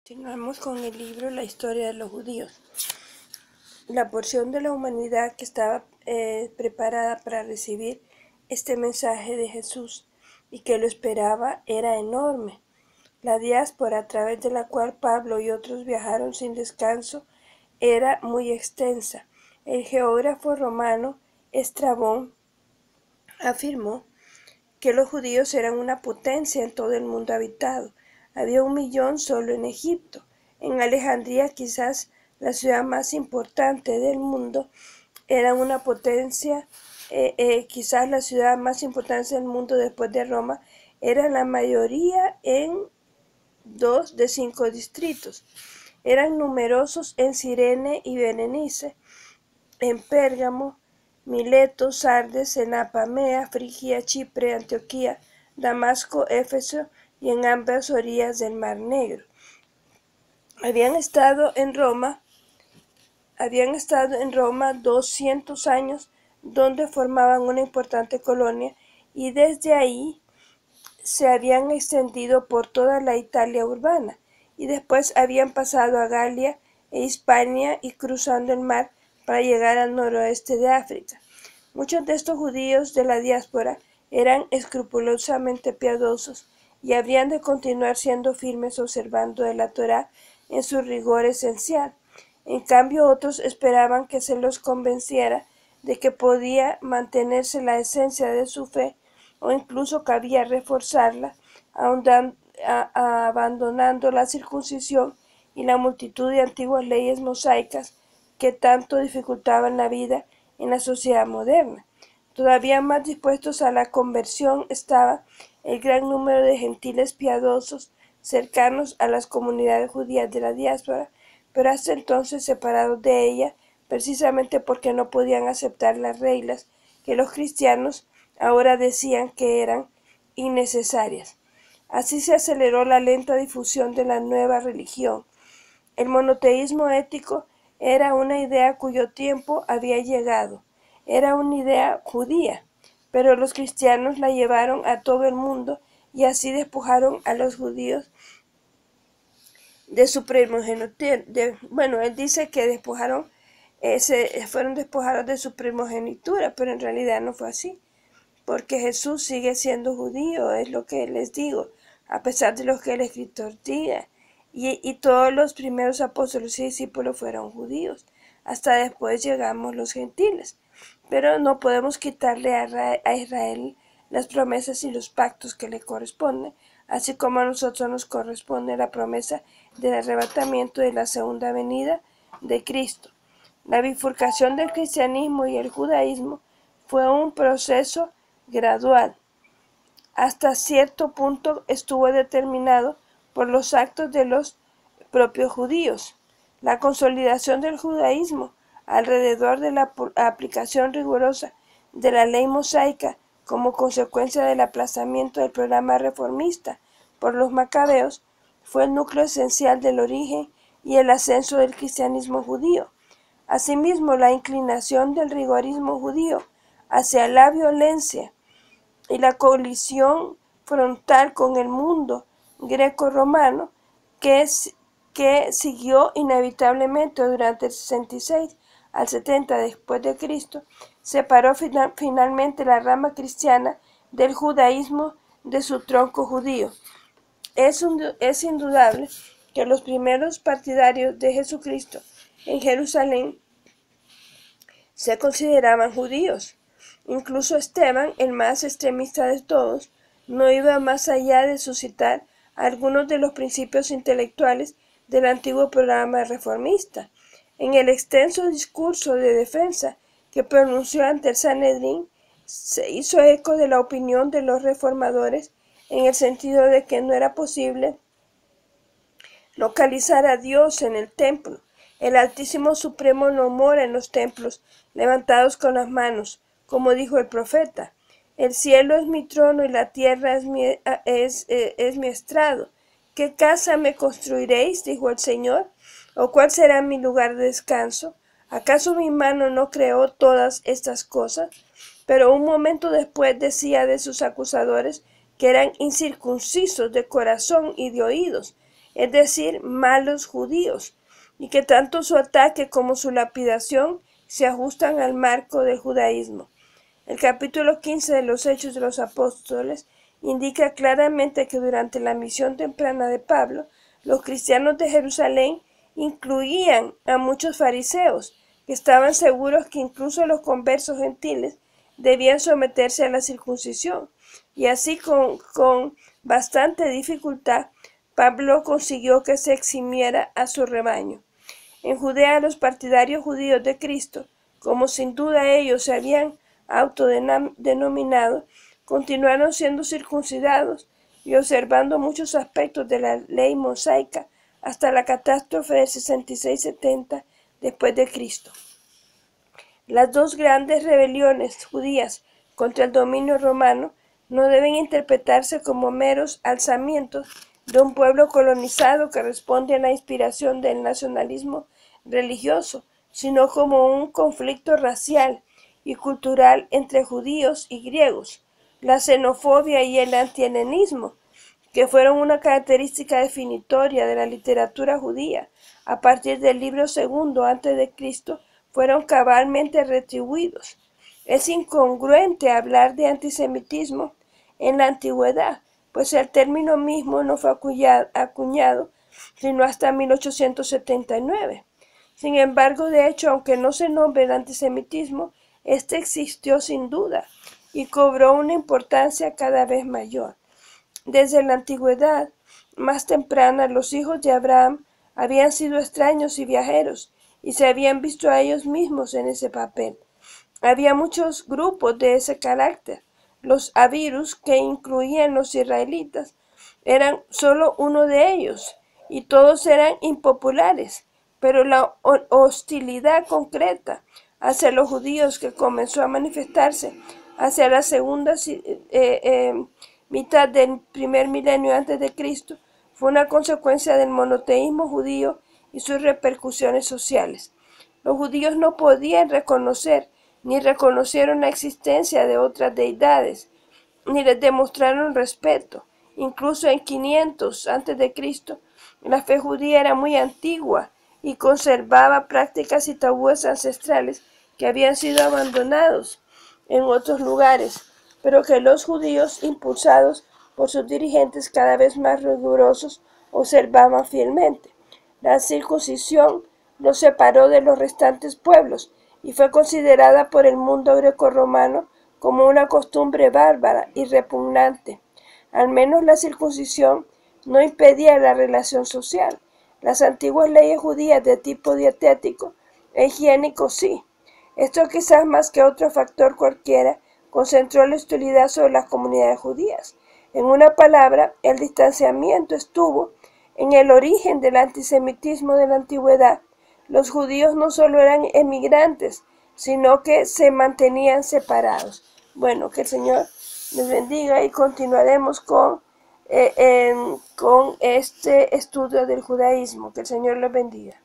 Continuamos con el libro La historia de los judíos. La porción de la humanidad que estaba preparada para recibir este mensaje de Jesús y que lo esperaba era enorme. La diáspora a través de la cual Pablo y otros viajaron sin descanso era muy extensa. El geógrafo romano Estrabón afirmó que los judíos eran una potencia en todo el mundo habitado. Había 1 millón solo en Egipto. En Alejandría, quizás la ciudad más importante del mundo, era una potencia, quizás la ciudad más importante del mundo después de Roma, era la mayoría en 2 de 5 distritos. Eran numerosos en Cirene y Berenice, en Pérgamo, Mileto, Sardes, en Apamea, Frigia, Chipre, Antioquía, Damasco, Éfeso y en ambas orillas del Mar Negro. Habían estado en Roma 200 años, donde formaban una importante colonia, y desde ahí se habían extendido por toda la Italia urbana, y después habían pasado a Galia e Hispania y cruzando el mar para llegar al noroeste de África. Muchos de estos judíos de la diáspora eran escrupulosamente piadosos y habrían de continuar siendo firmes observando de la Torá en su rigor esencial. En cambio, otros esperaban que se los convenciera de que podía mantenerse la esencia de su fe o incluso cabía reforzarla, abandonando la circuncisión y la multitud de antiguas leyes mosaicas que tanto dificultaban la vida en la sociedad moderna. Todavía más dispuestos a la conversión estaba el gran número de gentiles piadosos cercanos a las comunidades judías de la diáspora, pero hasta entonces separados de ella, precisamente porque no podían aceptar las reglas que los cristianos ahora decían que eran innecesarias. Así se aceleró la lenta difusión de la nueva religión. El monoteísmo ético era una idea cuyo tiempo había llegado. Era una idea judía, pero los cristianos la llevaron a todo el mundo y así despojaron a los judíos de su primogenitura. Él dice que fueron despojados de su primogenitura, pero en realidad no fue así, porque Jesús sigue siendo judío, es lo que les digo, a pesar de lo que el escritor diga. Y todos los primeros apóstoles y discípulos fueron judíos. Hasta después llegamos los gentiles. Pero no podemos quitarle a Israel las promesas y los pactos que le corresponden, así como a nosotros nos corresponde la promesa del arrebatamiento de la segunda venida de Cristo. La bifurcación del cristianismo y el judaísmo fue un proceso gradual. Hasta cierto punto estuvo determinado por los actos de los propios judíos. La consolidación del judaísmo alrededor de la aplicación rigurosa de la ley mosaica como consecuencia del aplazamiento del programa reformista por los macabeos fue el núcleo esencial del origen y el ascenso del cristianismo judío. Asimismo, la inclinación del rigorismo judío hacia la violencia y la colisión frontal con el mundo greco-romano que siguió inevitablemente durante el 66 al 70 después de Cristo, separó finalmente la rama cristiana del judaísmo de su tronco judío. Es indudable que los primeros partidarios de Jesucristo en Jerusalén se consideraban judíos. Incluso Esteban, el más extremista de todos, no iba más allá de suscitar algunos de los principios intelectuales del antiguo programa reformista. En el extenso discurso de defensa que pronunció ante el Sanedrín, se hizo eco de la opinión de los reformadores en el sentido de que no era posible localizar a Dios en el templo. El Altísimo Supremo no mora en los templos levantados con las manos, como dijo el profeta. El cielo es mi trono y la tierra es mi estrado. ¿Qué casa me construiréis? Dijo el Señor. ¿O cuál será mi lugar de descanso? ¿Acaso mi mano no creó todas estas cosas? Pero un momento después decía de sus acusadores que eran incircuncisos de corazón y de oídos. es decir, malos judíos, y que tanto su ataque como su lapidación se ajustan al marco del judaísmo. El capítulo 15 de los Hechos de los Apóstoles indica claramente que durante la misión temprana de Pablo, los cristianos de Jerusalén incluían a muchos fariseos, que estaban seguros que incluso los conversos gentiles debían someterse a la circuncisión, y así con bastante dificultad Pablo consiguió que se eximiera a su rebaño. En Judea, los partidarios judíos de Cristo, como sin duda ellos se habían autodenominado, continuaron siendo circuncidados y observando muchos aspectos de la ley mosaica hasta la catástrofe del 66-70 después de Cristo. Las dos grandes rebeliones judías contra el dominio romano no deben interpretarse como meros alzamientos de un pueblo colonizado que responde a la inspiración del nacionalismo religioso, sino como un conflicto racial y cultural entre judíos y griegos. La xenofobia y el antihelenismo, que fueron una característica definitoria de la literatura judía a partir del libro segundo antes de Cristo, fueron cabalmente retribuidos. Es incongruente hablar de antisemitismo en la antigüedad, pues el término mismo no fue acuñado sino hasta 1879. Sin embargo, de hecho, aunque no se nombre el antisemitismo, este existió sin duda y cobró una importancia cada vez mayor. Desde la antigüedad más temprana, los hijos de Abraham habían sido extraños y viajeros, y se habían visto a ellos mismos en ese papel. Había muchos grupos de ese carácter. Los Abirus, que incluían los israelitas, eran solo uno de ellos, y todos eran impopulares, pero la hostilidad concreta hacia los judíos que comenzó a manifestarse hacia la segunda mitad del primer milenio antes de Cristo fue una consecuencia del monoteísmo judío y sus repercusiones sociales. Los judíos no podían reconocer ni reconocieron la existencia de otras deidades, ni les demostraron respeto. Incluso en 500 a.C., la fe judía era muy antigua y conservaba prácticas y tabúes ancestrales que habían sido abandonados en otros lugares, pero que los judíos, impulsados por sus dirigentes cada vez más rigurosos, observaban fielmente. La circuncisión los separó de los restantes pueblos y fue considerada por el mundo grecorromano como una costumbre bárbara y repugnante. Al menos la circuncisión no impedía la relación social. Las antiguas leyes judías de tipo dietético e higiénico sí. Esto quizás más que otro factor cualquiera concentró la hostilidad sobre las comunidades judías. En una palabra, el distanciamiento estuvo en el origen del antisemitismo de la antigüedad. Los judíos no solo eran emigrantes, sino que se mantenían separados. Bueno, que el Señor les bendiga y continuaremos con este estudio del judaísmo. Que el Señor les bendiga.